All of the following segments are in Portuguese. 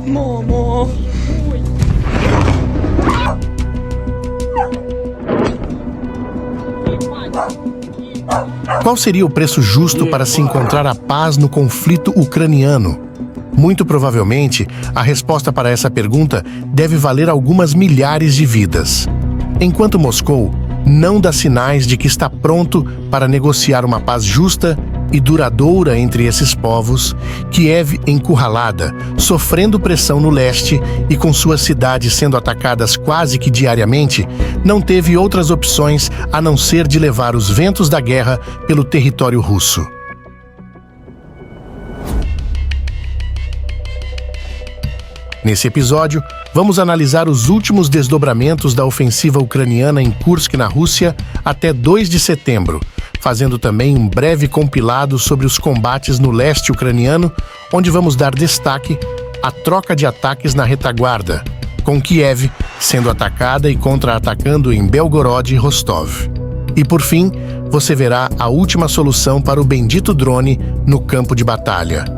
Momo. Qual seria o preço justo para se encontrar a paz no conflito ucraniano? Muito provavelmente, a resposta para essa pergunta deve valer algumas milhares de vidas. Enquanto Moscou não dá sinais de que está pronto para negociar uma paz justa e duradoura entre esses povos, Kiev encurralada, sofrendo pressão no leste e com suas cidades sendo atacadas quase que diariamente, não teve outras opções a não ser de levar os ventos da guerra pelo território russo. Nesse episódio, vamos analisar os últimos desdobramentos da ofensiva ucraniana em Kursk, na Rússia, até 2 de setembro, fazendo também um breve compilado sobre os combates no leste ucraniano, onde vamos dar destaque à troca de ataques na retaguarda, com Kiev sendo atacada e contra-atacando em Belgorod e Rostov. E por fim, você verá a última solução para o bendito drone no campo de batalha.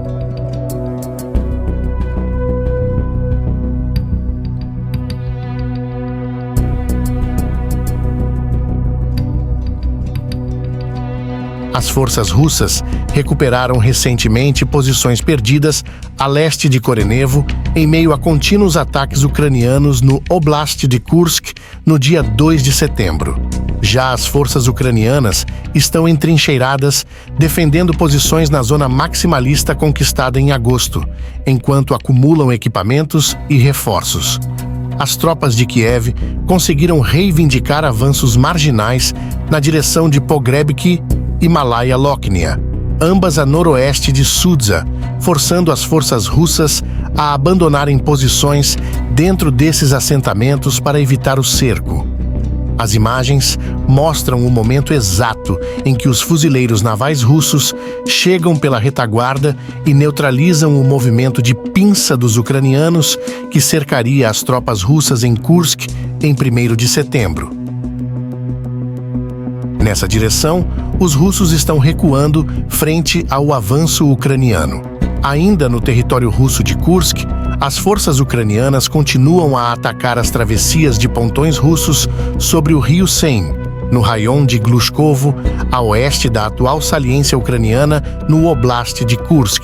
As forças russas recuperaram recentemente posições perdidas a leste de Korenevo em meio a contínuos ataques ucranianos no Oblast de Kursk no dia 2 de setembro. Já as forças ucranianas estão entrincheiradas, defendendo posições na zona maximalista conquistada em agosto, enquanto acumulam equipamentos e reforços. As tropas de Kiev conseguiram reivindicar avanços marginais na direção de Pogrebki e Malaya Loknia, ambas a noroeste de Sudza, forçando as forças russas a abandonarem posições dentro desses assentamentos para evitar o cerco. As imagens mostram o momento exato em que os fuzileiros navais russos chegam pela retaguarda e neutralizam o movimento de pinça dos ucranianos que cercaria as tropas russas em Kursk em 1º de setembro. Nessa direção, os russos estão recuando frente ao avanço ucraniano. Ainda no território russo de Kursk, as forças ucranianas continuam a atacar as travessias de pontões russos sobre o rio Seine, no raion de Glushkovo, a oeste da atual saliência ucraniana no Oblast de Kursk.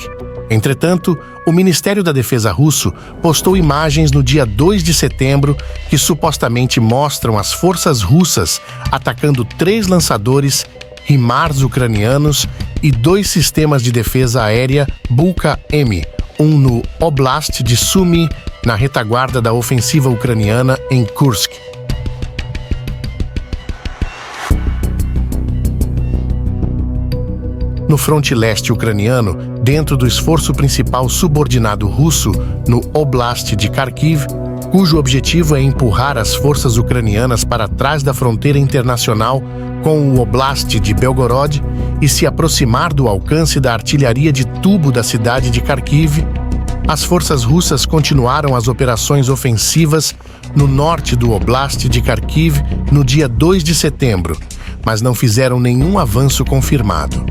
Entretanto, o Ministério da Defesa russo postou imagens no dia 2 de setembro que supostamente mostram as forças russas atacando 3 lançadores HIMARS ucranianos e 2 sistemas de defesa aérea Bulka-M, um no Oblast de Sumy, na retaguarda da ofensiva ucraniana em Kursk. No fronte leste ucraniano, dentro do esforço principal subordinado russo no Oblast de Kharkiv, cujo objetivo é empurrar as forças ucranianas para trás da fronteira internacional com o Oblast de Belgorod e se aproximar do alcance da artilharia de tubo da cidade de Kharkiv, as forças russas continuaram as operações ofensivas no norte do Oblast de Kharkiv no dia 2 de setembro, mas não fizeram nenhum avanço confirmado.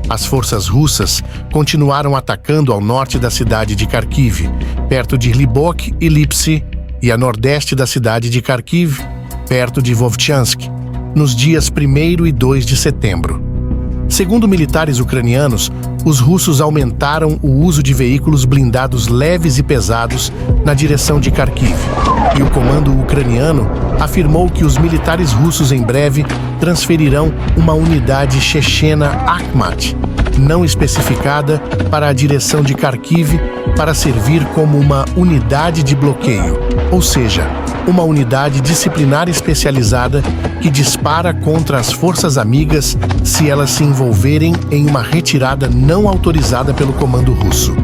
As forças russas continuaram atacando ao norte da cidade de Kharkiv, perto de Libok e Lipsy, e a nordeste da cidade de Kharkiv, perto de Vovchansk, nos dias 1º e 2 de setembro. Segundo militares ucranianos, os russos aumentaram o uso de veículos blindados leves e pesados na direção de Kharkiv, e o comando ucraniano afirmou que os militares russos em breve transferirão uma unidade chechena Akhmat, não especificada, para a direção de Kharkiv para servir como uma unidade de bloqueio, ou seja, uma unidade disciplinar especializada que dispara contra as forças amigas se elas se envolverem em uma retirada não autorizada pelo comando russo.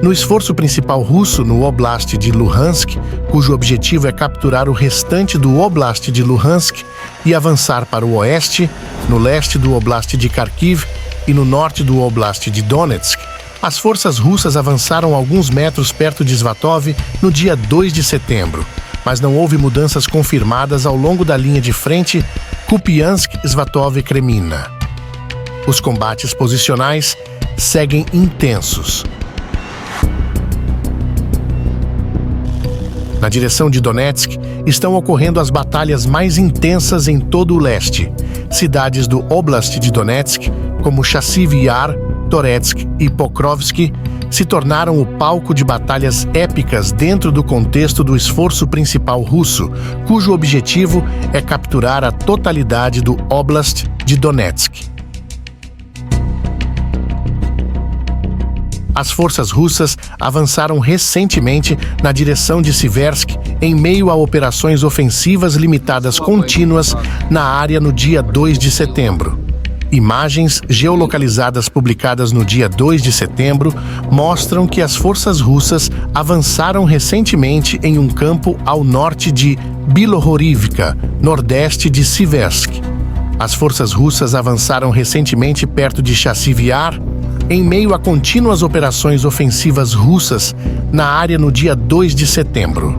No esforço principal russo no Oblast de Luhansk, cujo objetivo é capturar o restante do Oblast de Luhansk e avançar para o oeste, no leste do Oblast de Kharkiv e no norte do Oblast de Donetsk, as forças russas avançaram alguns metros perto de Svatov no dia 2 de setembro, mas não houve mudanças confirmadas ao longo da linha de frente Kupiansk-Svatove-Kremina. Os combates posicionais seguem intensos. Na direção de Donetsk, estão ocorrendo as batalhas mais intensas em todo o leste. Cidades do Oblast de Donetsk, como Chassiv Yar, Toretsk e Pokrovsk, se tornaram o palco de batalhas épicas dentro do contexto do esforço principal russo, cujo objetivo é capturar a totalidade do Oblast de Donetsk. As forças russas avançaram recentemente na direção de Siversk em meio a operações ofensivas limitadas contínuas na área no dia 2 de setembro. Imagens geolocalizadas publicadas no dia 2 de setembro mostram que as forças russas avançaram recentemente em um campo ao norte de Bilohorivka, nordeste de Siversk. As forças russas avançaram recentemente perto de Chassiv Yar, em meio a contínuas operações ofensivas russas na área no dia 2 de setembro.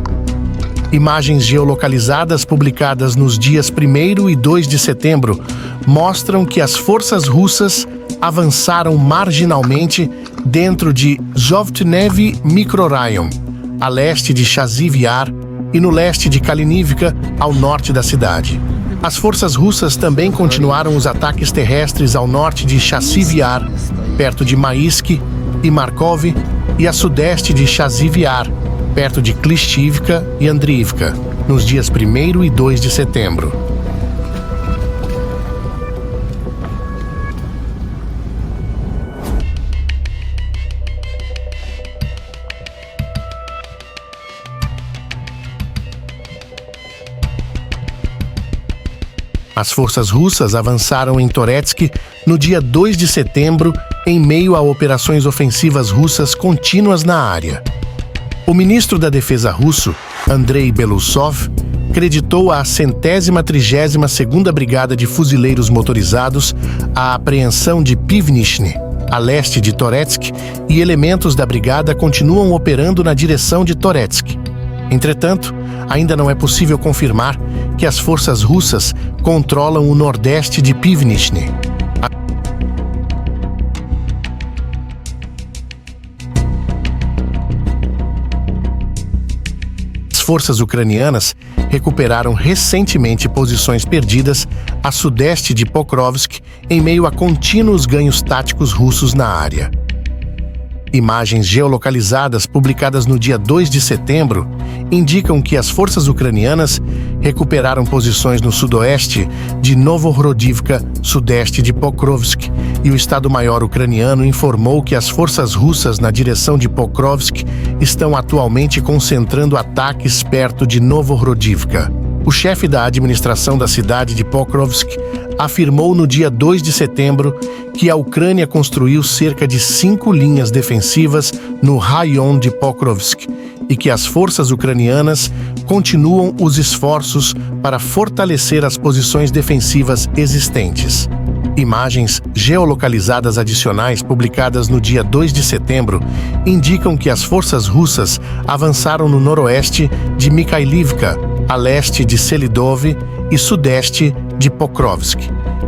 Imagens geolocalizadas publicadas nos dias 1º e 2 de setembro mostram que as forças russas avançaram marginalmente dentro de Zhovtnevi Mikrorayon, a leste de Chassiv Yar, e no leste de Kalinivka, ao norte da cidade. As forças russas também continuaram os ataques terrestres ao norte de Chassiv Yar, perto de Maisky e Markov, e a sudeste de Chassiv Yar, perto de Klishchivka e Andriivka, nos dias 1º e 2 de setembro. As forças russas avançaram em Toretsk no dia 2 de setembro em meio a operações ofensivas russas contínuas na área. O ministro da Defesa russo, Andrei Belousov, creditou à 132ª Brigada de Fuzileiros Motorizados a apreensão de Pivnishny, a leste de Toretsk, e elementos da brigada continuam operando na direção de Toretsk. Entretanto, ainda não é possível confirmar que as forças russas controlam o nordeste de Pivnishny. As forças ucranianas recuperaram recentemente posições perdidas a sudeste de Pokrovsk em meio a contínuos ganhos táticos russos na área. Imagens geolocalizadas publicadas no dia 2 de setembro indicam que as forças ucranianas recuperaram posições no sudoeste de Novohrodivka, sudeste de Pokrovsk, e o Estado-Maior ucraniano informou que as forças russas na direção de Pokrovsk estão atualmente concentrando ataques perto de Novohrodivka. O chefe da administração da cidade de Pokrovsk afirmou no dia 2 de setembro que a Ucrânia construiu cerca de 5 linhas defensivas no Rayon de Pokrovsk e que as forças ucranianas continuam os esforços para fortalecer as posições defensivas existentes. Imagens geolocalizadas adicionais publicadas no dia 2 de setembro indicam que as forças russas avançaram no noroeste de Mikhailivka, a leste de Selidov e sudeste de Pokrovsk,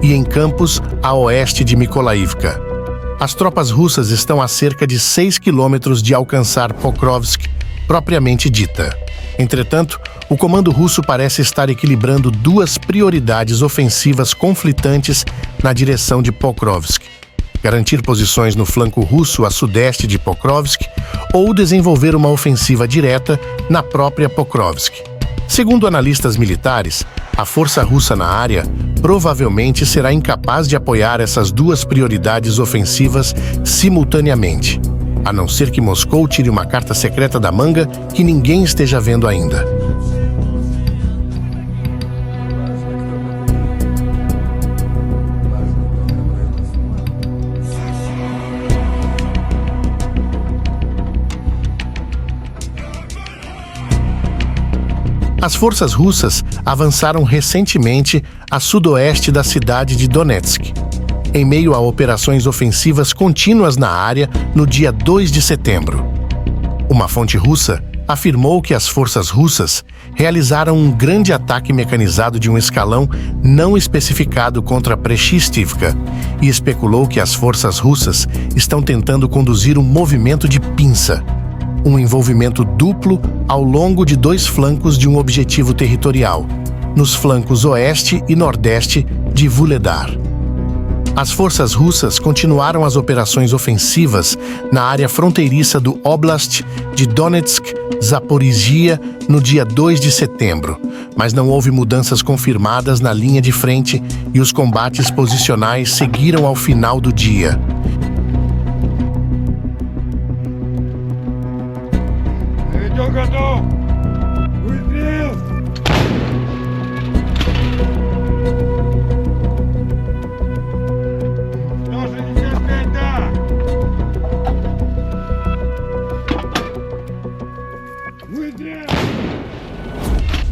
e em campos a oeste de Mykolaivka. As tropas russas estão a cerca de 6 quilômetros de alcançar Pokrovsk, propriamente dita. Entretanto, o comando russo parece estar equilibrando duas prioridades ofensivas conflitantes na direção de Pokrovsk: garantir posições no flanco russo a sudeste de Pokrovsk ou desenvolver uma ofensiva direta na própria Pokrovsk. Segundo analistas militares, a força russa na área provavelmente será incapaz de apoiar essas duas prioridades ofensivas simultaneamente, a não ser que Moscou tire uma carta secreta da manga que ninguém esteja vendo ainda. As forças russas avançaram recentemente a sudoeste da cidade de Donetsk, em meio a operações ofensivas contínuas na área no dia 2 de setembro. Uma fonte russa afirmou que as forças russas realizaram um grande ataque mecanizado de um escalão não especificado contra Prechestivka e especulou que as forças russas estão tentando conduzir um movimento de pinça, um envolvimento duplo ao longo de 2 flancos de um objetivo territorial, nos flancos oeste e nordeste de Vuhledar. As forças russas continuaram as operações ofensivas na área fronteiriça do Oblast de Donetsk-Zaporizhia no dia 2 de setembro, mas não houve mudanças confirmadas na linha de frente e os combates posicionais seguiram ao final do dia.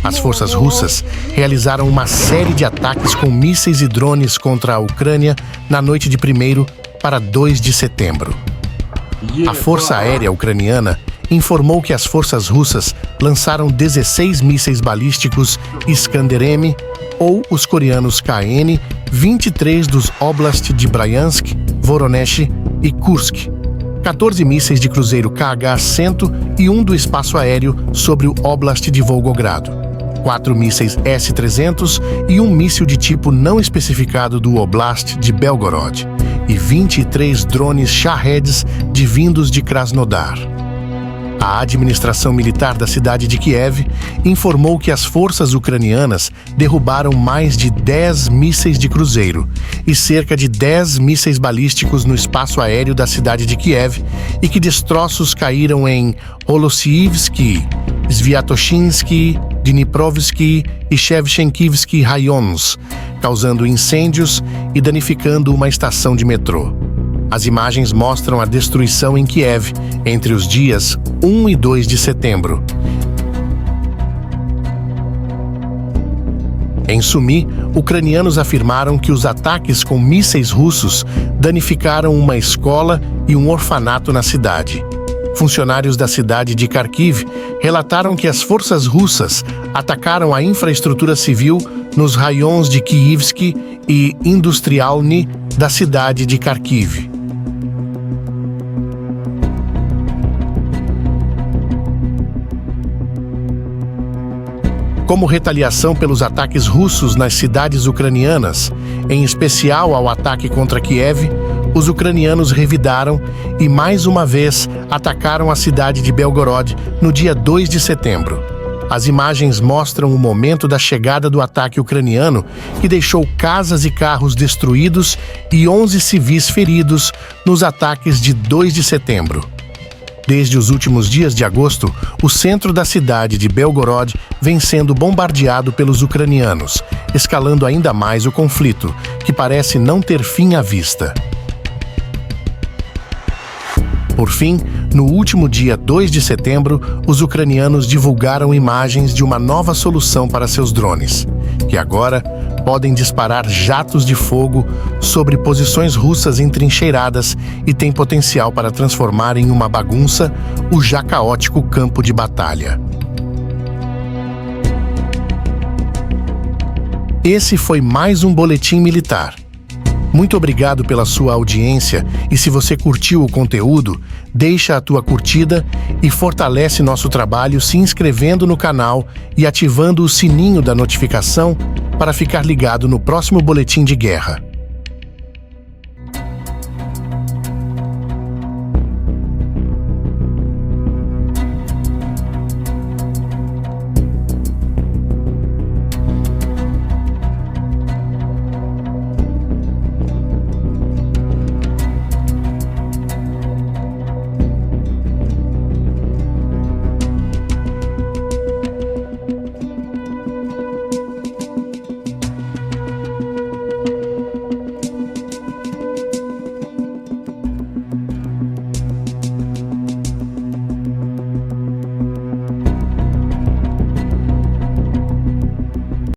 As forças russas realizaram uma série de ataques com mísseis e drones contra a Ucrânia na noite de 1º para 2 de setembro. A Força Aérea Ucraniana informou que as forças russas lançaram 16 mísseis balísticos Iskander-M, ou os coreanos KN-23 dos Oblast de Bryansk, Voronezh e Kursk, 14 mísseis de cruzeiro KH-100 e um do espaço aéreo sobre o Oblast de Volgogrado, 4 mísseis S-300 e um míssil de tipo não especificado do Oblast de Belgorod, e 23 drones Shaheds vindos de Krasnodar. A administração militar da cidade de Kiev informou que as forças ucranianas derrubaram mais de 10 mísseis de cruzeiro e cerca de 10 mísseis balísticos no espaço aéreo da cidade de Kiev e que destroços caíram em Holosiivsky, Sviatoshinsky, Dniprovsky e Shevchenkivsky raions, causando incêndios e danificando uma estação de metrô. As imagens mostram a destruição em Kiev entre os dias 1 e 2 de setembro. Em Sumy, ucranianos afirmaram que os ataques com mísseis russos danificaram uma escola e um orfanato na cidade. Funcionários da cidade de Kharkiv relataram que as forças russas atacaram a infraestrutura civil nos raions de Kiivsky e Industrialny da cidade de Kharkiv. Como retaliação pelos ataques russos nas cidades ucranianas, em especial ao ataque contra Kiev, os ucranianos revidaram e, mais uma vez, atacaram a cidade de Belgorod no dia 2 de setembro. As imagens mostram o momento da chegada do ataque ucraniano, que deixou casas e carros destruídos e 11 civis feridos nos ataques de 2 de setembro. Desde os últimos dias de agosto, o centro da cidade de Belgorod vem sendo bombardeado pelos ucranianos, escalando ainda mais o conflito, que parece não ter fim à vista. Por fim, no último dia 2 de setembro, os ucranianos divulgaram imagens de uma nova solução para seus drones, que agora podem disparar jatos de fogo sobre posições russas entrincheiradas e têm potencial para transformar em uma bagunça o já caótico campo de batalha. Esse foi mais um Boletim Militar. Muito obrigado pela sua audiência e se você curtiu o conteúdo, deixa a tua curtida e fortalece nosso trabalho se inscrevendo no canal e ativando o sininho da notificação para ficar ligado no próximo Boletim de Guerra.